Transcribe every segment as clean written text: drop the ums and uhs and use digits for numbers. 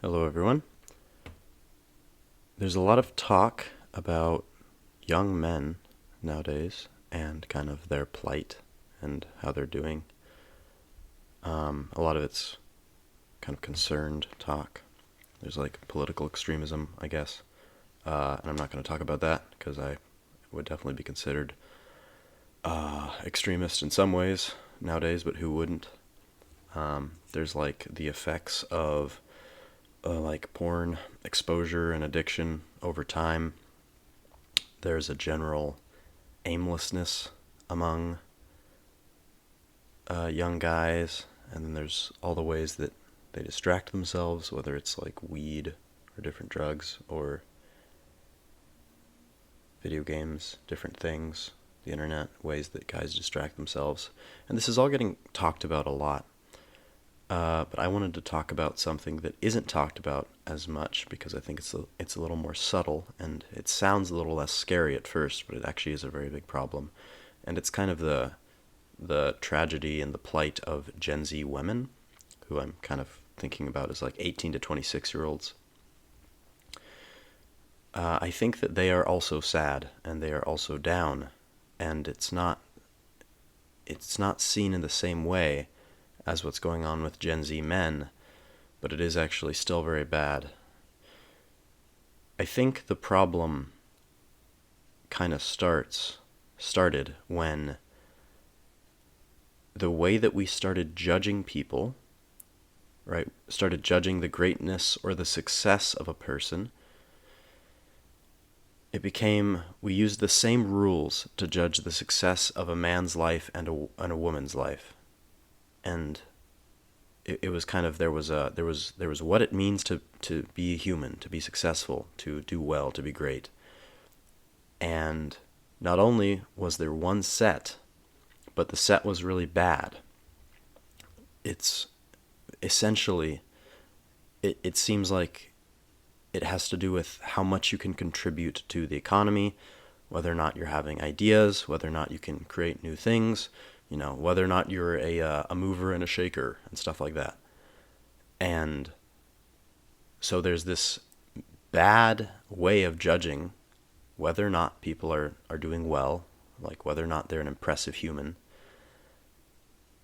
Hello, everyone. There's a lot of talk about young men nowadays and kind of their plight and how they're doing. A lot of it's kind of concerned talk. There's like political extremism, I guess. And I'm not going to talk about that because I would definitely be considered extremist in some ways nowadays, but who wouldn't? There's like the effects of like porn exposure and addiction over time. There's a general aimlessness among young guys, and then there's all the ways that they distract themselves, whether it's like weed or different drugs or video games, different things, the internet, ways that guys distract themselves. And this is all getting talked about a lot. But I wanted to talk about something that isn't talked about as much because I think it's a little more subtle and it sounds a little less scary at first, but it actually is a very big problem. And it's kind of the tragedy and the plight of Gen Z women, who I'm kind of thinking about as like 18 to 26-year-olds. I think that they are also sad and they are also down, and it's not seen in the same way as what's going on with Gen Z men, but it is actually still very bad. I think the problem kind of started when the way that we started judging people, right? Started judging the greatness or the success of a person. It became, we used the same rules to judge the success of a man's life and a woman's life. And it was kind of, there was what it means to be human, to be successful, to do well, to be great. And not only was there one set, but the set was really bad. It's essentially, it seems like it has to do with how much you can contribute to the economy, whether or not you're having ideas, whether or not you can create new things, whether or not you're a mover and a shaker and stuff like that. And so there's this bad way of judging whether or not people are doing well, like whether or not they're an impressive human.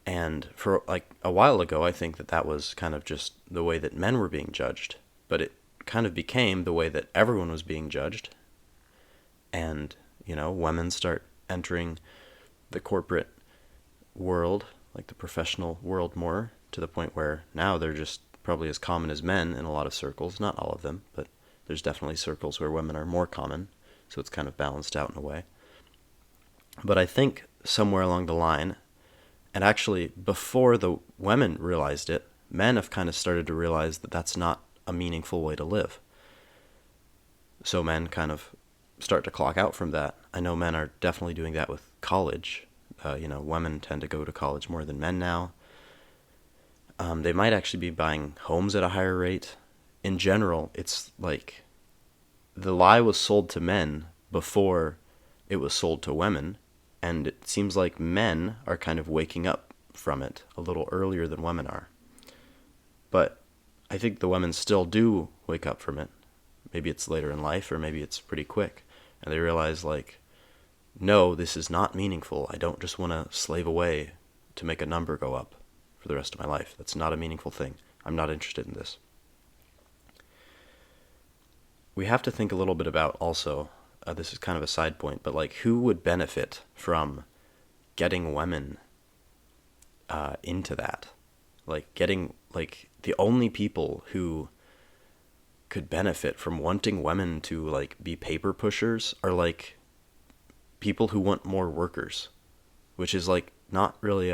And for like a while ago, I think that was kind of just the way that men were being judged, but it kind of became the way that everyone was being judged. And, women start entering the corporate world, like the professional world more, to the point where now they're just probably as common as men in a lot of circles. Not all of them, but there's definitely circles where women are more common, so it's kind of balanced out in a way. But I think somewhere along the line, and actually before the women realized it, men have kind of started to realize that that's not a meaningful way to live. So men kind of start to clock out from that. I know men are definitely doing that with college. Women tend to go to college more than men now. They might actually be buying homes at a higher rate. In general, it's like the lie was sold to men before it was sold to women, and it seems like men are kind of waking up from it a little earlier than women are. But I think the women still do wake up from it. Maybe it's later in life, or maybe it's pretty quick. And they realize, like, no, this is not meaningful. I don't just want to slave away to make a number go up for the rest of my life. That's not a meaningful thing. I'm not interested in this. We have to think a little bit about also, this is kind of a side point, but like who would benefit from getting women into that? Like getting, like the only people who could benefit from wanting women to like be paper pushers are like people who want more workers, which is like not really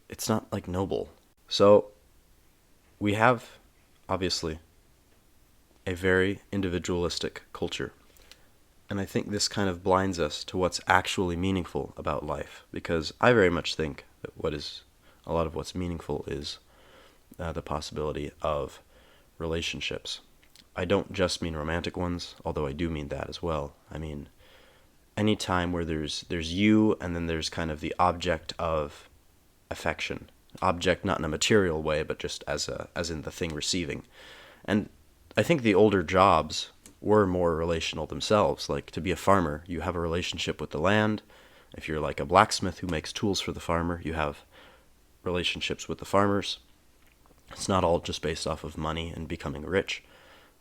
it's not like noble. So we have obviously a very individualistic culture. And I think this kind of blinds us to what's actually meaningful about life, because I very much think that a lot of what's meaningful is the possibility of relationships. I don't just mean romantic ones, although I do mean that as well. I mean any time where there's you and then there's kind of the object of affection, object, not in a material way, but just as in the thing receiving. And I think the older jobs were more relational themselves. Like to be a farmer, you have a relationship with the land. If you're like a blacksmith who makes tools for the farmer, you have relationships with the farmers. It's not all just based off of money and becoming rich.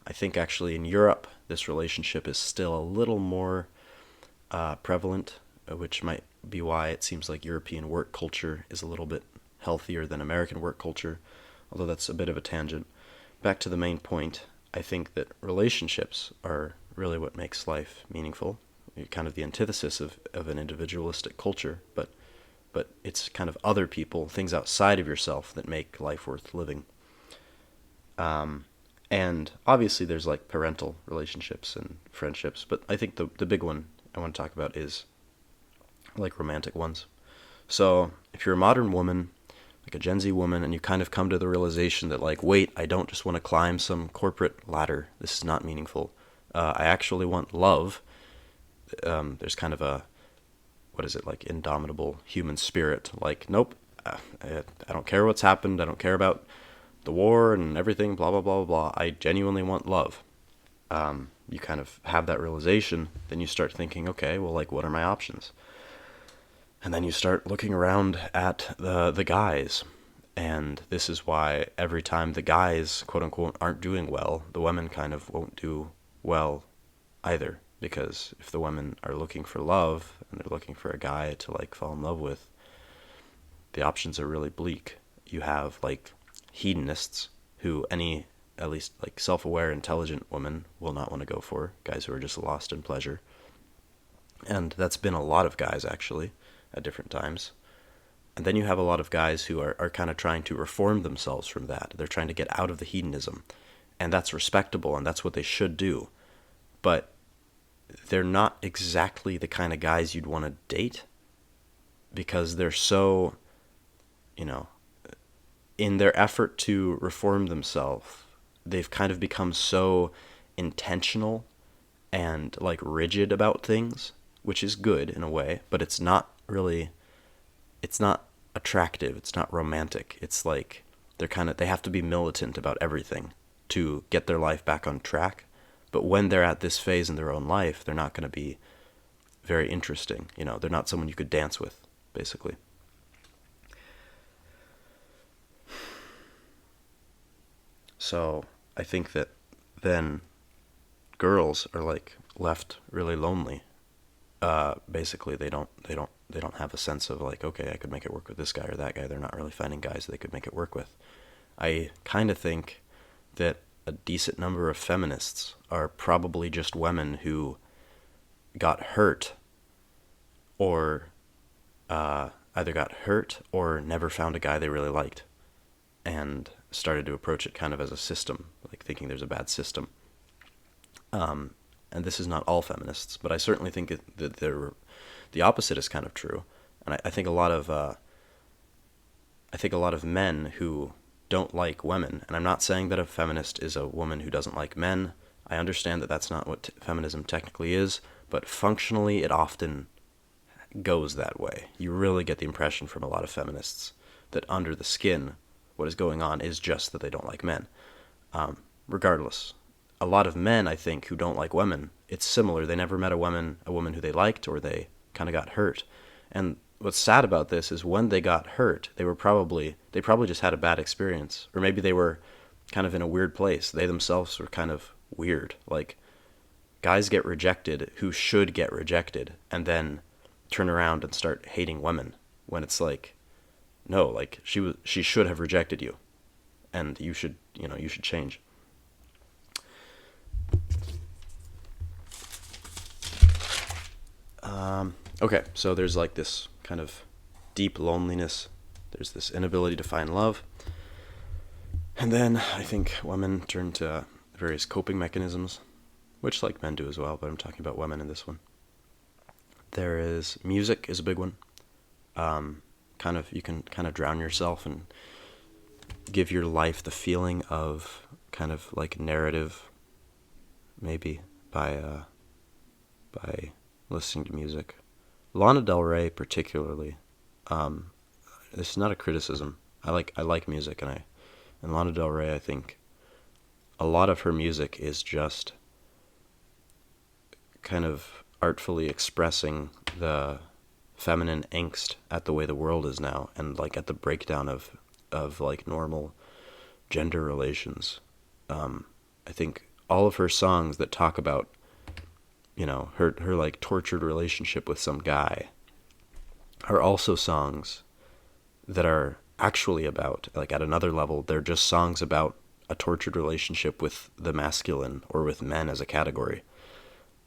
I think actually in Europe, this relationship is still a little more prevalent, which might be why it seems like European work culture is a little bit healthier than American work culture, although that's a bit of a tangent. Back to the main point, I think that relationships are really what makes life meaningful. Kind of the antithesis of an individualistic culture, but it's kind of other people, things outside of yourself that make life worth living. And obviously there's like parental relationships and friendships, but I think the big one I want to talk about is like romantic ones. So if you're a modern woman, like a Gen Z woman, and you kind of come to the realization that like, wait, I don't just want to climb some corporate ladder. This is not meaningful. I actually want love. There's kind of a, what is it, like indomitable human spirit. Like, nope, I don't care what's happened. I don't care about the war and everything, blah, blah, blah, blah, blah. I genuinely want love. You kind of have that realization, then you start thinking, okay, well, like, what are my options? And then you start looking around at the guys. And this is why every time the guys, quote unquote, aren't doing well, the women kind of won't do well either. Because if the women are looking for love and they're looking for a guy to like fall in love with, the options are really bleak. You have like hedonists who any at least like self-aware, intelligent woman will not want to go for, guys who are just lost in pleasure. And that's been a lot of guys actually at different times. And then you have a lot of guys who are kind of trying to reform themselves from that. They're trying to get out of the hedonism. And that's respectable and that's what they should do. But they're not exactly the kind of guys you'd want to date because they're so, you know, in their effort to reform themselves, they've kind of become so intentional and like rigid about things, which is good in a way, but it's not really, it's not attractive, it's not romantic. It's like they have to be militant about everything to get their life back on track. But when they're at this phase in their own life, they're not going to be very interesting. You know, they're not someone you could dance with, basically. So I think that then girls are like left really lonely. Basically, they don't have a sense of like, okay, I could make it work with this guy or that guy. They're not really finding guys they could make it work with. I kind of think that a decent number of feminists are probably just women who got hurt or either got hurt or never found a guy they really liked and started to approach it kind of as a system, like thinking there's a bad system. And this is not all feminists, but I certainly think that the opposite is kind of true. And I think a lot of men who don't like women, and I'm not saying that a feminist is a woman who doesn't like men. I understand that that's not what feminism technically is, but functionally it often goes that way. You really get the impression from a lot of feminists that under the skin, what is going on is just that they don't like men. Regardless, a lot of men, I think, who don't like women, it's similar. They never met a woman who they liked, or they kind of got hurt. And what's sad about this is when they got hurt, they probably just had a bad experience, or maybe they were kind of in a weird place. They themselves were kind of weird. Like, guys get rejected who should get rejected, and then turn around and start hating women when it's like, no, like she should have rejected you, and you should change. Okay, so there's like this kind of deep loneliness. There's this inability to find love. And then I think women turn to various coping mechanisms, which like men do as well, but I'm talking about women in this one. There is music is a big one. You can kind of drown yourself and give your life the feeling of kind of like narrative, maybe by listening to music. Lana Del Rey particularly. This is not a criticism. I like music, and Lana Del Rey, I think a lot of her music is just kind of artfully expressing the feminine angst at the way the world is now, and like at the breakdown of like normal gender relations. I think all of her songs that talk about, her like tortured relationship with some guy are also songs that are actually about, like at another level, they're just songs about a tortured relationship with the masculine or with men as a category.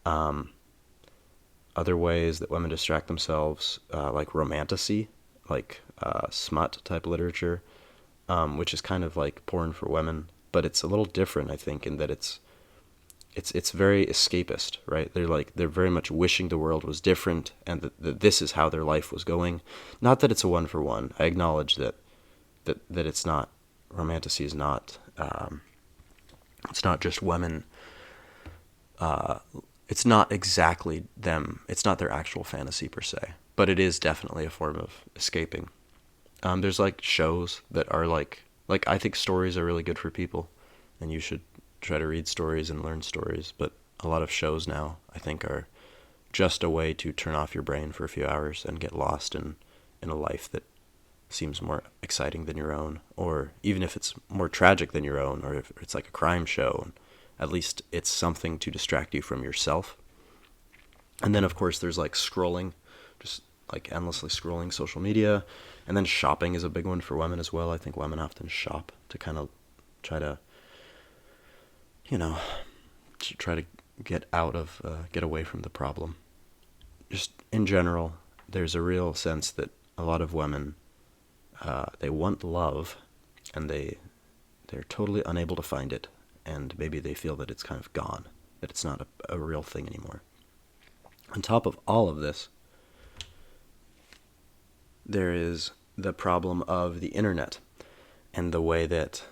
Other ways that women distract themselves, like romantasy, like smut type literature, which is kind of like porn for women, but it's a little different, I think, in that it's very escapist, right? They're very much wishing the world was different and that this is how their life was going. Not that it's a one for one. I acknowledge that it's not, romantasy is not, it's not just women. It's not exactly them. It's not their actual fantasy per se, but it is definitely a form of escaping. There's like shows that are like I think stories are really good for people, and you should try to read stories and learn stories. But a lot of shows now, I think, are just a way to turn off your brain for a few hours and get lost in a life that seems more exciting than your own, or even if it's more tragic than your own, or if it's like a crime show, at least it's something to distract you from yourself. And then, of course, there's like scrolling, just like endlessly scrolling social media. And then shopping is a big one for women as well. I think women often shop to kind of try to, you know, try to get away from the problem. Just in general, there's a real sense that a lot of women, they want love, and they're totally unable to find it, and maybe they feel that it's kind of gone, that it's not a real thing anymore. On top of all of this, there is the problem of the internet and the way that,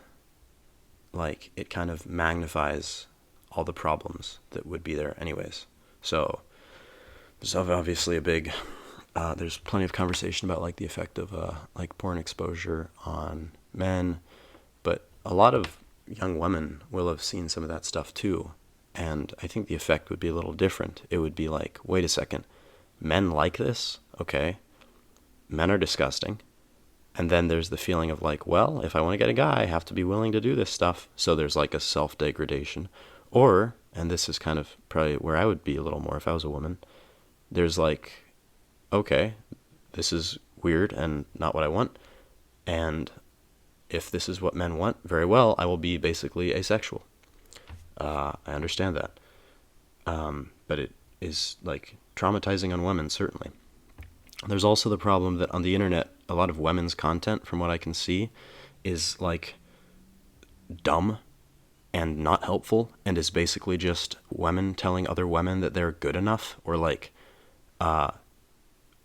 like, it kind of magnifies all the problems that would be there anyways. So there's obviously there's plenty of conversation about like the effect of like porn exposure on men, but a lot of young women will have seen some of that stuff too, and I think the effect would be a little different. It would be like, wait a second, men like this? Okay, men are disgusting. And then there's the feeling of like, well, if I want to get a guy, I have to be willing to do this stuff. So there's like a self-degradation. Or, and this is kind of probably where I would be a little more if I was a woman, there's like, okay, this is weird and not what I want. And if this is what men want, very well, I will be basically asexual. I understand that. But it is like traumatizing on women, certainly. There's also the problem that on the internet, a lot of women's content, from what I can see, is like dumb and not helpful, and is basically just women telling other women that they're good enough, or like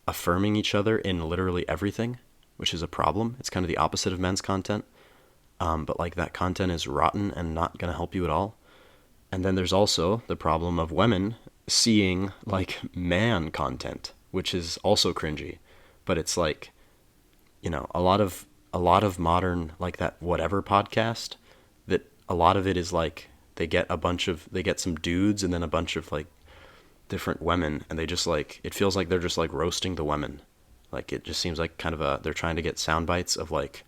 affirming each other in literally everything, which is a problem. It's kind of the opposite of men's content, but like that content is rotten and not going to help you at all. And then there's also the problem of women seeing like man content, which is also cringy, but it's like, a lot of modern, like that whatever podcast, that a lot of it is like they get some dudes and then a bunch of like different women, and they just like, it feels like they're just like roasting the women. Like it just seems like kind of they're trying to get sound bites of like,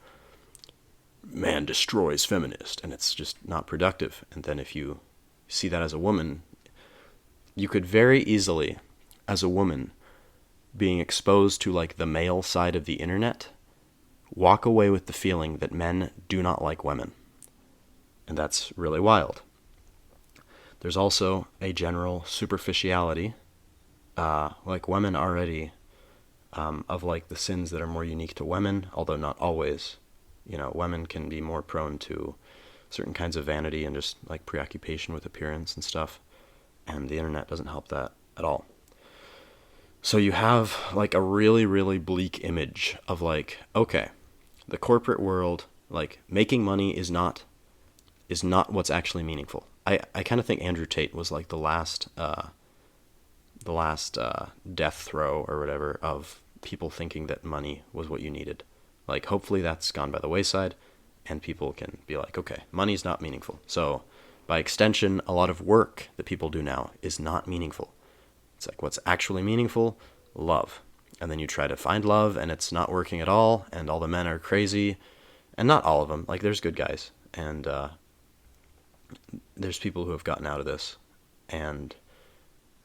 man destroys feminist, and it's just not productive. And then if you see that as a woman, you could very easily, as a woman, being exposed to like the male side of the internet, walk away with the feeling that men do not like women. And that's really wild. There's also a general superficiality, like women already, of like the sins that are more unique to women, although not always. Women can be more prone to certain kinds of vanity and just like preoccupation with appearance and stuff, and the internet doesn't help that at all. So you have like a really, really bleak image of like, okay, the corporate world, like making money is not what's actually meaningful. I kind of think Andrew Tate was like the last death throw or whatever of people thinking that money was what you needed. Like, hopefully that's gone by the wayside, and people can be like, okay, money's not meaningful. So, by extension, a lot of work that people do now is not meaningful. It's like, what's actually meaningful? Love. And then you try to find love, and it's not working at all the men are crazy. And not all of them. Like, there's good guys, and there's people who have gotten out of this. And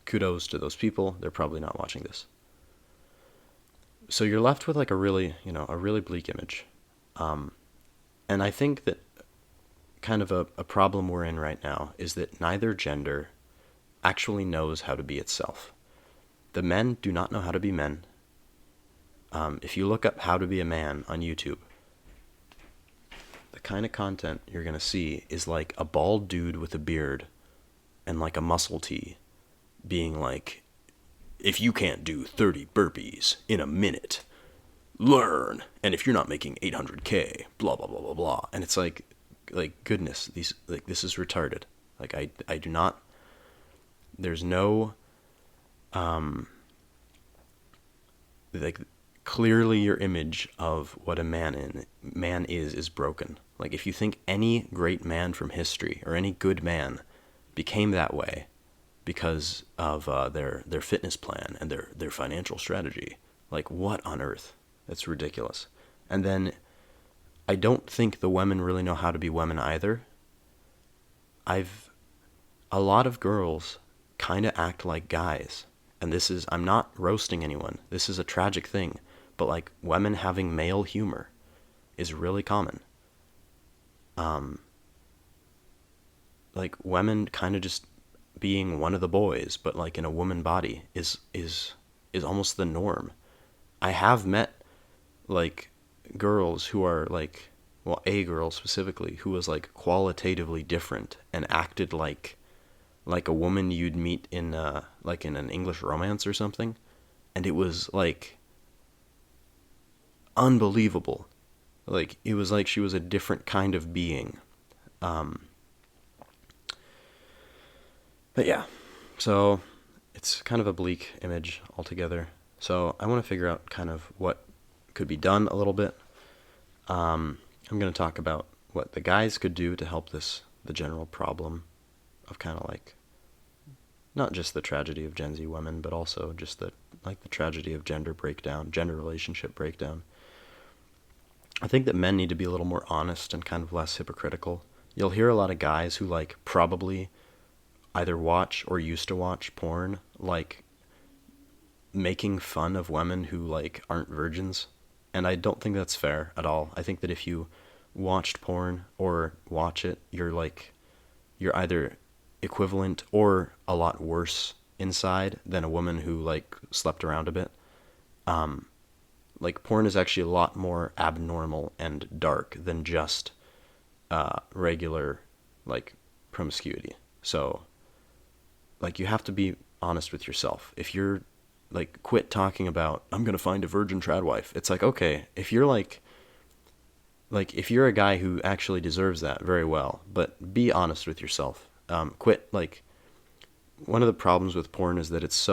kudos to those people. They're probably not watching this. So you're left with like a really bleak image. And I think that kind of a problem we're in right now is that neither gender actually knows how to be itself. The men do not know how to be men. If you look up how to be a man on YouTube, the kind of content you're going to see is like a bald dude with a beard and like a muscle tee being like, if you can't do 30 burpees in a minute, learn. And if you're not making 800K, blah, blah, blah, blah, blah. And it's like goodness, this is retarded. Like, I do not, there's no, like, clearly your image of what a man is broken. Like, if you think any great man from history or any good man became that way because of their fitness plan and their financial strategy, like, what on earth? That's ridiculous. And then I don't think the women really know how to be women either. A lot of girls kind of act like guys. And I'm not roasting anyone. This is a tragic thing. But like, women having male humor is really common. Like, women kind of just being one of the boys, but like in a woman body is almost the norm. I have met like girls who are like, well, a girl specifically who was like qualitatively different and acted like a woman you'd meet in like in an English romance or something, and it was like unbelievable. Like, it was like she was a different kind of being. But yeah, so it's kind of a bleak image altogether. So I want to figure out kind of what could be done a little bit. I'm going to talk about what the guys could do to help the general problem of kind of like, not just the tragedy of Gen Z women, but also just the tragedy of gender relationship breakdown. I think that men need to be a little more honest and kind of less hypocritical. You'll hear a lot of guys who like probably either watch or used to watch porn, like making fun of women who like aren't virgins. And I don't think that's fair at all. I think that if you watched porn or watch it, you're either equivalent or a lot worse inside than a woman who like slept around a bit. Like, porn is actually a lot more abnormal and dark than just regular like promiscuity. So like, you have to be honest with yourself. If you're like, quit talking about, I'm gonna find a virgin trad wife. It's like, okay, if you're like if you're a guy who actually deserves that, very well, but be honest with yourself. Quit like, one of the problems with porn is that it's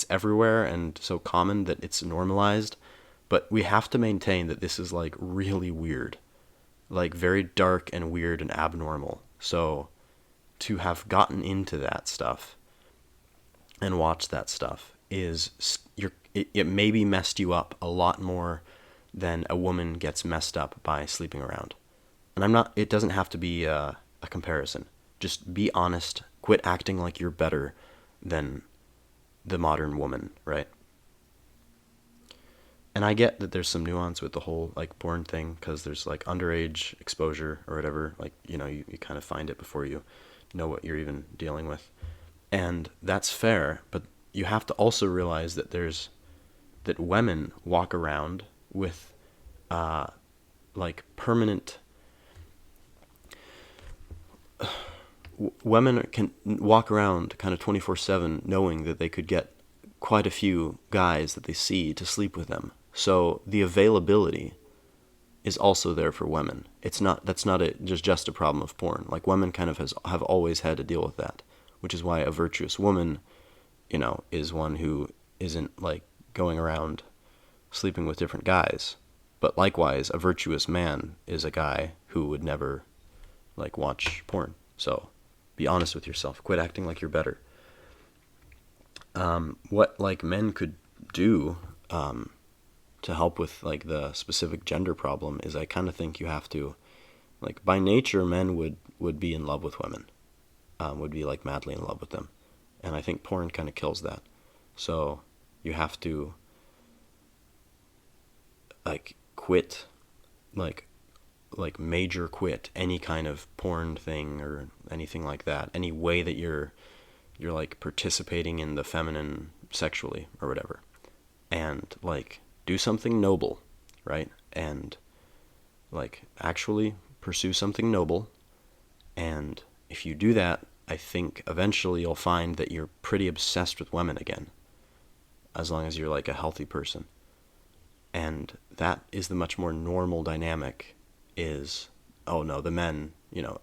everywhere and so common that it's normalized, but we have to maintain that this is like really weird, like very dark and weird and abnormal. So to have gotten into that stuff and watched that stuff it maybe messed you up a lot more than a woman gets messed up by sleeping around. And it doesn't have to be a comparison. Just be honest. Quit acting like you're better than the modern woman, right? And I get that there's some nuance with the whole like porn thing, because there's like underage exposure or whatever. Like, you kind of find it before you know what you're even dealing with. And that's fair, but you have to also realize that that women walk around with like permanent women can walk around kind of 24/7 knowing that they could get quite a few guys that they see to sleep with them. So the availability is also there for women. That's not just a problem of porn. Like, women kind of have always had to deal with that, which is why a virtuous woman, is one who isn't like going around sleeping with different guys. But likewise, a virtuous man is a guy who would never like watch porn. So be honest with yourself. Quit acting like you're better. What like men could do to help with like the specific gender problem is I kind of think you have to like by nature men would be in love with women, would be like madly in love with them, and I think porn kind of kills that. So you have to like quit like major quit any kind of porn thing or anything like that, any way that you're like participating in the feminine sexually or whatever, and like do something noble, right? And like actually pursue something noble. And if you do that, I think eventually you'll find that you're pretty obsessed with women again, as long as you're like a healthy person. And that is the much more normal dynamic is, oh no, the men,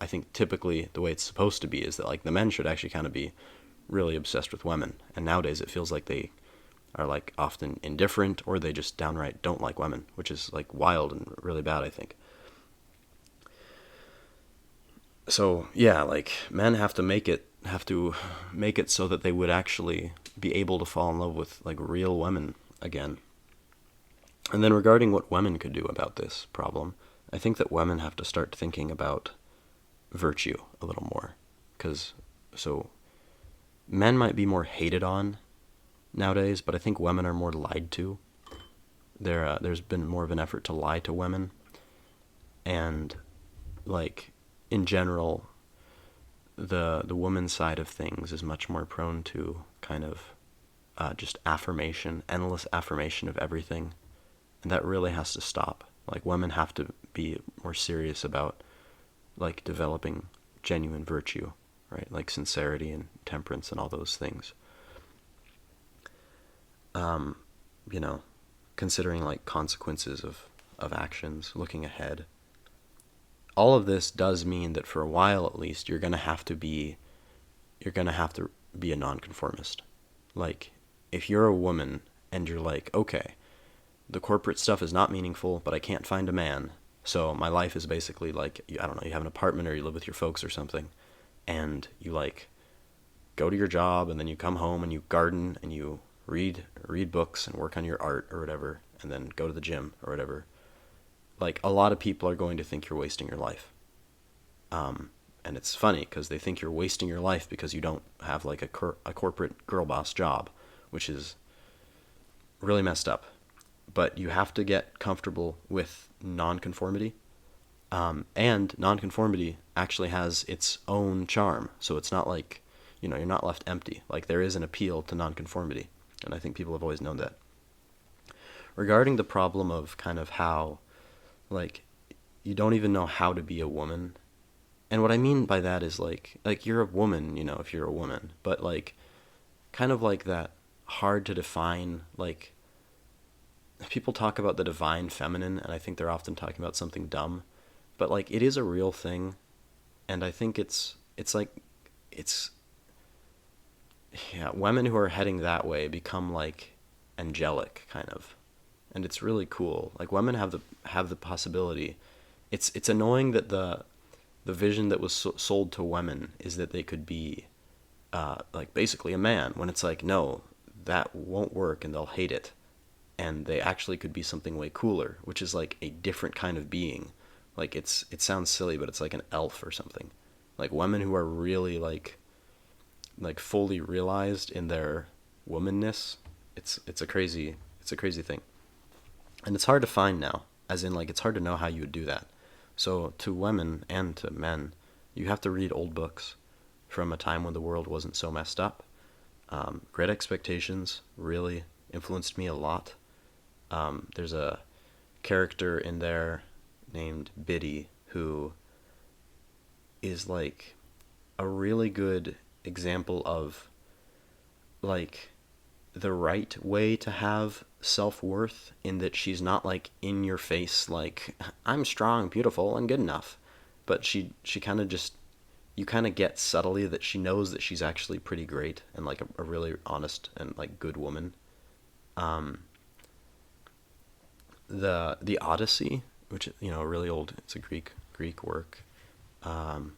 I think typically the way it's supposed to be is that like the men should actually kind of be really obsessed with women. And nowadays it feels like they are like often indifferent or they just downright don't like women, which is like wild and really bad, I think. So yeah, like men have to make it so that they would actually be able to fall in love with like real women again. And then regarding what women could do about this problem, I think that women have to start thinking about virtue a little more. Because, so, men might be more hated on nowadays, but I think women are more lied to. There's been more of an effort to lie to women. And, like, in general, the woman's side of things is much more prone to kind of just affirmation, endless affirmation of everything. And that really has to stop. Like women have to be more serious about like developing genuine virtue, right? Like sincerity and temperance and all those things. Um, you know, considering like consequences of actions, looking ahead. All of this does mean that for a while at least you're gonna have to be a nonconformist. Like if you're a woman and you're like, okay, the corporate stuff is not meaningful, but I can't find a man. So my life is basically like, I don't know, you have an apartment or you live with your folks or something, and you like go to your job and then you come home and you garden and you read books and work on your art or whatever, and then go to the gym or whatever. Like a lot of people are going to think you're wasting your life. And it's funny because they think you're wasting your life because you don't have like a corporate girl boss job, which is really messed up. But you have to get comfortable with nonconformity. And nonconformity actually has its own charm. So it's not like, you're not left empty. Like there is an appeal to nonconformity. And I think people have always known that. Regarding the problem of kind of how, like, you don't even know how to be a woman. And what I mean by that is like you're a woman, if you're a woman. But like, kind of like that hard to define, like, people talk about the divine feminine, and I think they're often talking about something dumb, but like it is a real thing, and I think it's like it's yeah, women who are heading that way become like angelic kind of, and it's really cool. Like women have the possibility. It's annoying that the vision that was sold to women is that they could be like basically a man, when it's like no, that won't work, and they'll hate it and they actually could be something way cooler, which is like a different kind of being. Like it sounds silly, but it's like an elf or something. Like women who are really like fully realized in their womanness. It's a crazy thing. And it's hard to find now. As in like it's hard to know how you would do that. So to women and to men, you have to read old books from a time when the world wasn't so messed up. Great Expectations really influenced me a lot. There's a character in there named Biddy who is like a really good example of like the right way to have self-worth, in that she's not like in your face like I'm strong, beautiful, and good enough, but she kind of just, you kind of get subtly that she knows that she's actually pretty great and like a really honest and like good woman. um the Odyssey, which, really old, it's a Greek work, um,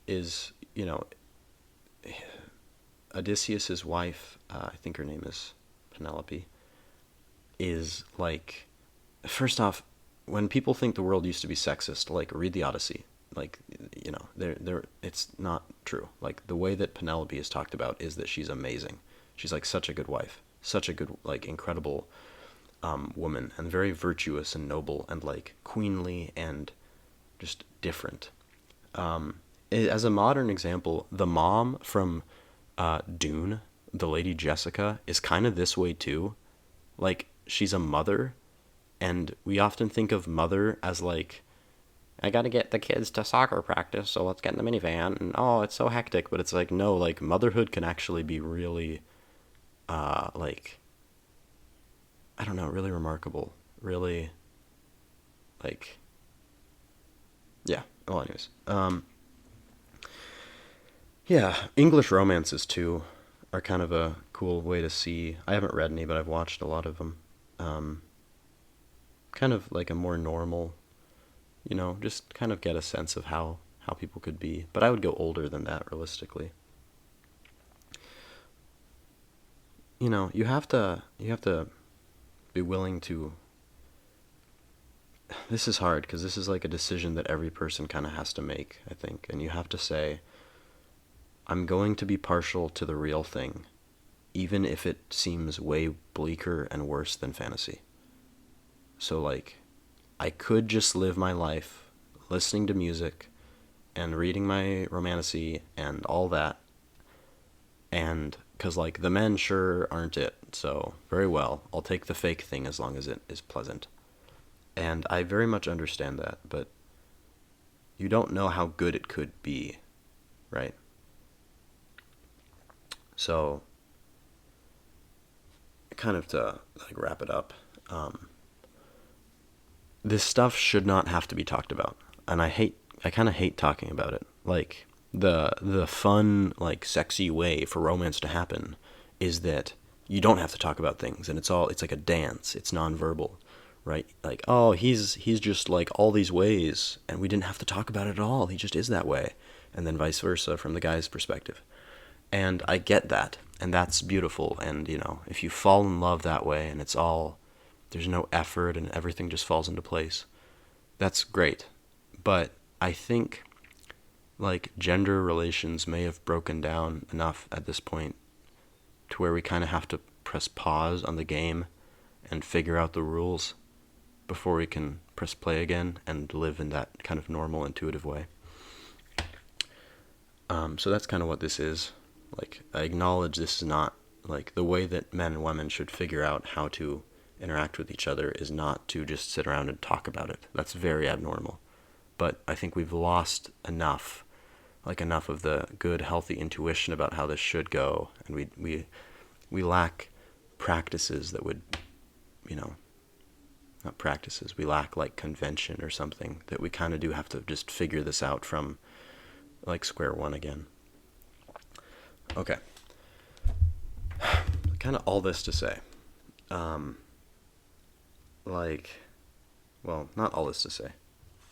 is, Odysseus's wife, I think her name is Penelope, is like, first off, when people think the world used to be sexist, like, read the Odyssey. Like, it's not true. Like, the way that Penelope is talked about is that she's amazing. She's like such a good wife, such a good, like, incredible woman, and very virtuous and noble and like queenly and just different. As a modern example, the mom from Dune, the Lady Jessica, is kind of this way too. Like, she's a mother, and we often think of mother as like, I gotta get the kids to soccer practice, so let's get in the minivan, and oh, it's so hectic. But it's like, no, like, motherhood can actually be really, like, I don't know, really remarkable. Really, like, yeah. Well, anyways. Yeah, English romances too are kind of a cool way to see. I haven't read any, but I've watched a lot of them. Um, Kind of like a more normal, just kind of get a sense of how people could be. But I would go older than that realistically. You have to be willing to. This is hard because this is like a decision that every person kind of has to make, I think, and you have to say, I'm going to be partial to the real thing, even if it seems way bleaker and worse than fantasy. So, like, I could just live my life listening to music and reading my romantasy and all that, and because, like, the men sure aren't it, so very well, I'll take the fake thing as long as it is pleasant. And I very much understand that, but you don't know how good it could be, right? So, kind of to like wrap it up, um, this stuff should not have to be talked about, and I kind of hate talking about it. Like, the fun, like, sexy way for romance to happen is that you don't have to talk about things, and it's like a dance. It's nonverbal, right? Like, oh, he's just like all these ways, and we didn't have to talk about it at all. He just is that way, and then vice versa from the guy's perspective. And I get that, and that's beautiful. And if you fall in love that way, and there's no effort, and everything just falls into place, that's great. But I think, like, gender relations may have broken down enough at this point to where we kind of have to press pause on the game and figure out the rules before we can press play again and live in that kind of normal, intuitive way. So that's kind of what this is. Like, I acknowledge this is not, like, the way that men and women should figure out how to interact with each other is not to just sit around and talk about it. That's very abnormal. But I think we've lost enough of the good, healthy intuition about how this should go, and we lack practices that would, you know, not practices. We lack, like, convention or something that we kind of do have to just figure this out from, like, square one again. Okay. Kind of all this to say, um, like, well, not all this to say.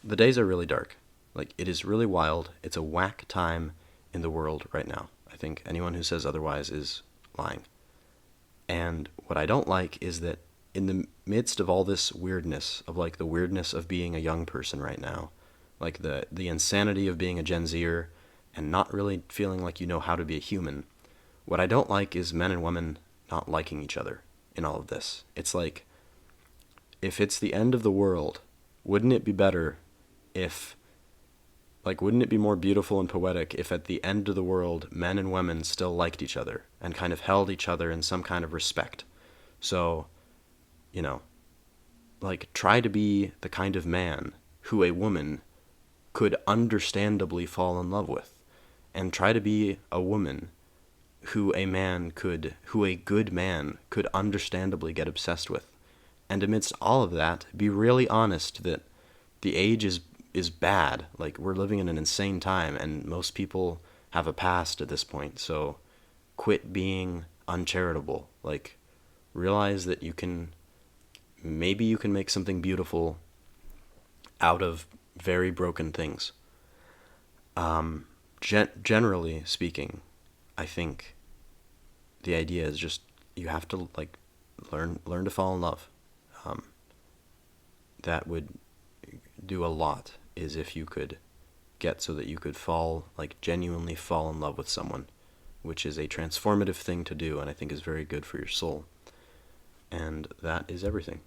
The days are really dark. Like, it is really wild. It's a whack time in the world right now. I think anyone who says otherwise is lying. And what I don't like is that in the midst of all this weirdness, of, like, the weirdness of being a young person right now, like the insanity of being a Gen Zer and not really feeling like you know how to be a human, what I don't like is men and women not liking each other in all of this. It's like, if it's the end of the world, wouldn't it be better if, like, wouldn't it be more beautiful and poetic if at the end of the world, men and women still liked each other and kind of held each other in some kind of respect? So, you know, like, try to be the kind of man who a woman could understandably fall in love with, and try to be a woman who a good man could understandably get obsessed with. And amidst all of that, be really honest that the age is bad. Like, we're living in an insane time, and most people have a past at this point. So quit being uncharitable. Like, realize that you can maybe you can make something beautiful out of very broken things. Generally speaking, I think the idea is just you have to like learn to fall in love. Um, that would do a lot. Is if you could get so that you could genuinely fall in love with someone, which is a transformative thing to do, and I think is very good for your soul. And that is everything.